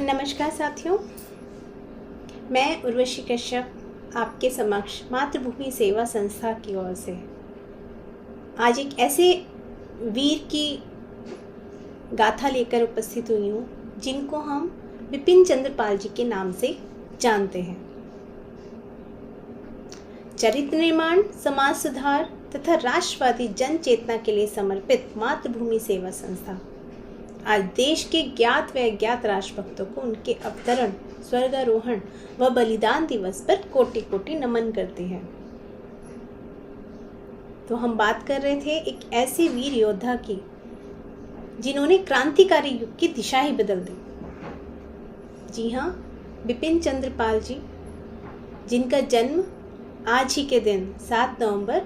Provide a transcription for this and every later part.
नमस्कार साथियों, मैं उर्वशी कश्यप आपके समक्ष मातृभूमि सेवा संस्था की ओर से आज एक ऐसे वीर की गाथा लेकर उपस्थित हुई हूँ जिनको हम विपिन चंद्र पाल जी के नाम से जानते हैं। चरित्र निर्माण, समाज सुधार तथा राष्ट्रवादी जन चेतना के लिए समर्पित मातृभूमि सेवा संस्था आज देश के ज्ञात व अज्ञात राष्ट्रभक्तों को उनके अवतरण, स्वर्गारोहण व बलिदान दिवस पर कोटि कोटि नमन करती है। तो हम बात कर रहे थे एक ऐसे वीर योद्धा की जिन्होंने क्रांतिकारी युग की दिशा ही बदल दी। जी हाँ, विपिन चंद्र पाल जी, जिनका जन्म आज ही के दिन 7 नवंबर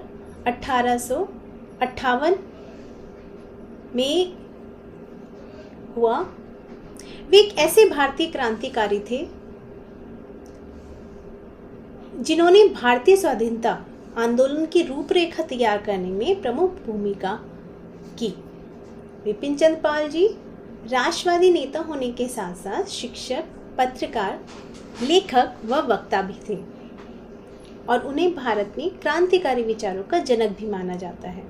1858 में हुआ। वे एक ऐसे भारतीय क्रांतिकारी थे जिन्होंने भारतीय स्वाधीनता आंदोलन की रूपरेखा तैयार करने में प्रमुख भूमिका की। विपिन चंद्र पाल जी राष्ट्रवादी नेता होने के साथ साथ शिक्षक, पत्रकार, लेखक व वक्ता भी थे और उन्हें भारत में क्रांतिकारी विचारों का जनक भी माना जाता है।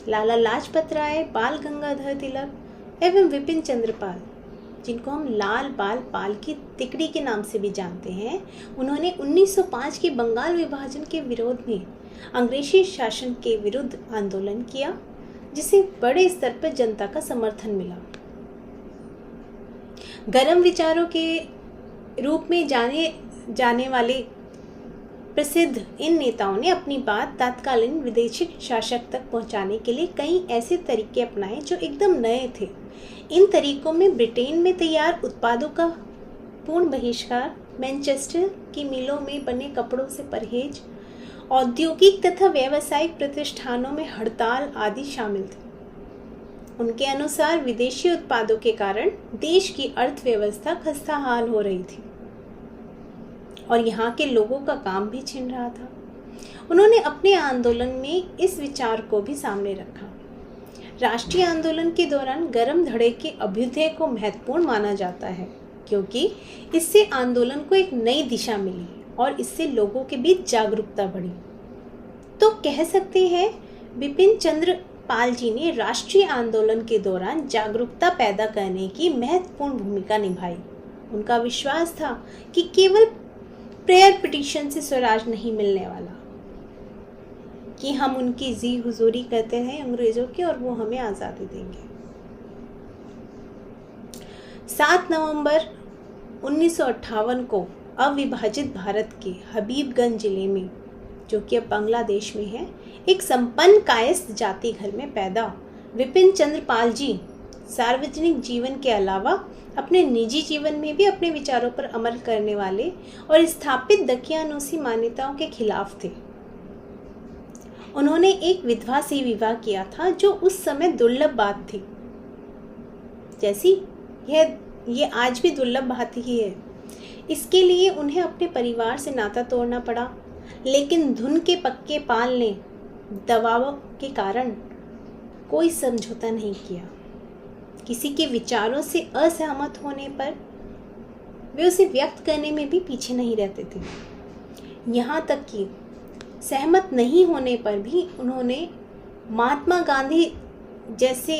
लाला लाजपत राय, बाल गंगाधर तिलक एवं विपिन चंद्र पाल, जिनको हम लाल बाल पाल की तिकड़ी के नाम से भी जानते हैं, उन्होंने 1905 के बंगाल विभाजन के विरोध में अंग्रेजी शासन के विरुद्ध आंदोलन किया, जिसे बड़े स्तर पर जनता का समर्थन मिला। गर्म विचारों के रूप में जाने जाने वाले प्रसिद्ध इन नेताओं ने अपनी बात तत्कालीन विदेशी शासक तक पहुंचाने के लिए कई ऐसे तरीके अपनाए जो एकदम नए थे। इन तरीकों में ब्रिटेन में तैयार उत्पादों का पूर्ण बहिष्कार, मैनचेस्टर की मिलों में बने कपड़ों से परहेज, औद्योगिक तथा व्यावसायिक प्रतिष्ठानों में हड़ताल आदि शामिल थे। उनके अनुसार विदेशी उत्पादों के कारण देश की अर्थव्यवस्था खस्ताहाल हो रही थी और यहाँ के लोगों का काम भी छिन रहा था। उन्होंने अपने आंदोलन में इस विचार को भी सामने रखा। राष्ट्रीय आंदोलन के दौरान गर्म धड़े के अभ्युदय को महत्वपूर्ण माना जाता है, क्योंकि इससे आंदोलन को एक नई दिशा मिली और इससे लोगों के बीच जागरूकता बढ़ी। तो कह सकते हैं विपिन चंद्र पाल जी ने राष्ट्रीय आंदोलन के दौरान जागरूकता पैदा करने की महत्वपूर्ण भूमिका निभाई। उनका विश्वास था कि केवल प्रेयर पिटीशन से स्वराज नहीं मिलने वाला, कि हम उनकी जी हुजूरी करते हैं अंग्रेजों की और वो हमें आज़ादी देंगे। 7 नवंबर 1958 को अविभाजित भारत के हबीबगंज जिले में, जो कि अब बांग्लादेश में है, एक संपन्न कायस्थ जाति घर में पैदा विपिन चंद्र पाल जी सार्वजनिक जीवन के अलावा अपने निजी जीवन में भी अपने विचारों पर अमल करने वाले और स्थापित दकियानूसी मान्यताओं के खिलाफ थे। उन्होंने एक विधवा से विवाह किया था, जो उस समय दुर्लभ बात थी, जैसी ये आज भी दुर्लभ बात ही है। इसके लिए उन्हें अपने परिवार से नाता तोड़ना पड़ा, लेकिन धुन के पक्के पाल ने दबाव के कारण कोई समझौता नहीं किया। किसी के विचारों से असहमत होने पर वे उसे व्यक्त करने में भी पीछे नहीं रहते थे। यहाँ तक कि सहमत नहीं होने पर भी उन्होंने महात्मा गांधी जैसे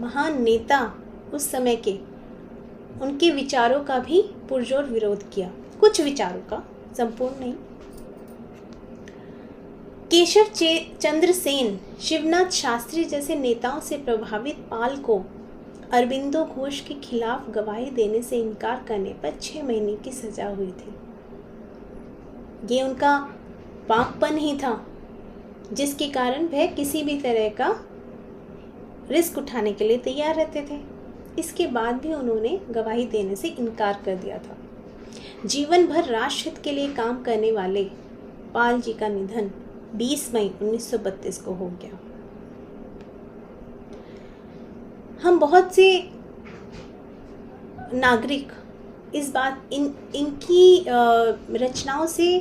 महान नेता उस समय के, उनके विचारों का भी पुरजोर विरोध किया। कुछ विचारों का, संपूर्ण नहीं। केशव चंद्र सेन, शिवनाथ शास्त्री जैसे नेताओं से प्रभावित पाल को अरबिंदो घोष के खिलाफ गवाही देने से इनकार करने पर 6 महीने की सजा हुई थी। ये उनका पापपन ही था, जिसके कारण वह किसी भी तरह का रिस्क उठाने के लिए तैयार रहते थे। इसके बाद भी उन्होंने गवाही देने से इनकार कर दिया था। जीवन भर राष्ट्रहित के लिए काम करने वाले पाल जी का निधन 20 मई 1932 को हो गया। हम बहुत से नागरिक इस बात इनकी रचनाओं से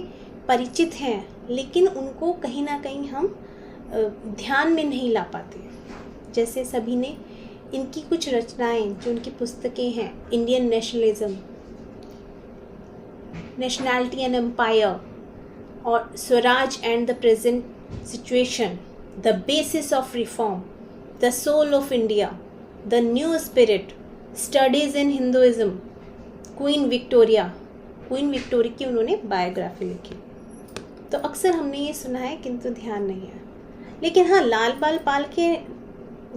परिचित हैं, लेकिन उनको कहीं ना कहीं हम ध्यान में नहीं ला पाते। जैसे सभी ने इनकी कुछ रचनाएं जो उनकी पुस्तकें हैं, Indian nationalism, nationality and empire और Swaraj and the present situation, the basis of reform, the soul of India, the new spirit, studies in Hinduism, Queen Victoria की उन्होंने बायोग्राफी लिखी। तो अक्सर हमने ये सुना है किंतु ध्यान नहीं है। लेकिन हाँ, लाल बाल पाल के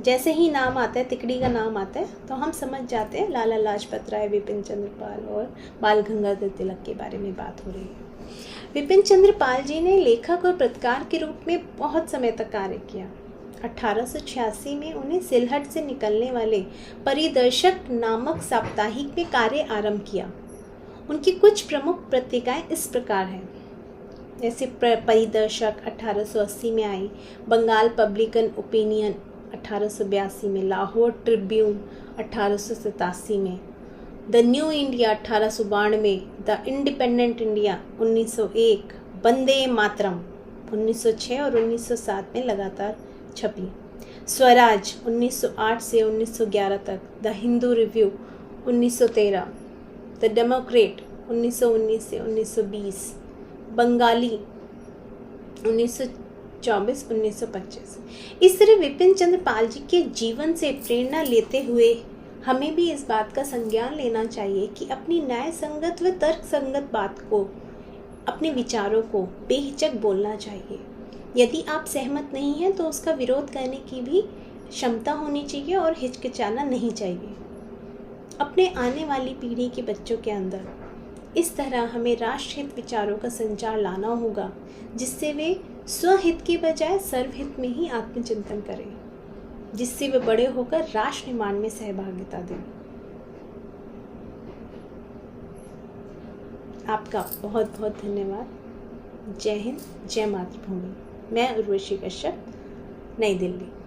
जैसे ही नाम आता है, तिकड़ी का नाम आता है, तो हम समझ जाते हैं लाला लाजपत राय, विपिन चंद्र पाल और बाल गंगाधर तिलक के बारे में बात हो रही है। विपिन चंद्र पाल जी ने लेखक और पत्रकार के रूप में बहुत समय तक कार्य किया। 1886 में उन्हें सिलहट से निकलने वाले परिदर्शक नामक साप्ताहिक में कार्य आरंभ किया। उनकी कुछ प्रमुख पत्रिकाएं इस प्रकार हैं, जैसे परिदर्शक 1880 में आई, बंगाल पब्लिकन ओपिनियन 1882 में, लाहौर ट्रिब्यून 1887 में, the new India 1892, the independent India 1901, Vande Mataram 1906 और 1907 में लगातार छपी, स्वराज 1908 से 1911 तक, the Hindu review 1913, the Democrat 1919 से 1920, बंगाली 1924-1925। इस तरह विपिन चंद्र पाल जी के जीवन से प्रेरणा लेते हुए हमें भी इस बात का संज्ञान लेना चाहिए कि अपनी न्याय संगत व तर्क संगत बात को, अपने विचारों को बेहिचक बोलना चाहिए। यदि आप सहमत नहीं हैं तो उसका विरोध करने की भी क्षमता होनी चाहिए और हिचकिचाना नहीं चाहिए। अपने आने वाली पीढ़ी के बच्चों के अंदर इस तरह हमें राष्ट्रहित विचारों का संचार लाना होगा, जिससे वे स्वहित के बजाय सर्वहित में ही आत्मचिंतन करें, जिससे वे बड़े होकर राष्ट्र निर्माण में सहभागिता दें। आपका बहुत बहुत धन्यवाद। जय हिंद, जय मातृभूमि। मैं उर्वशी कश्यप, नई दिल्ली।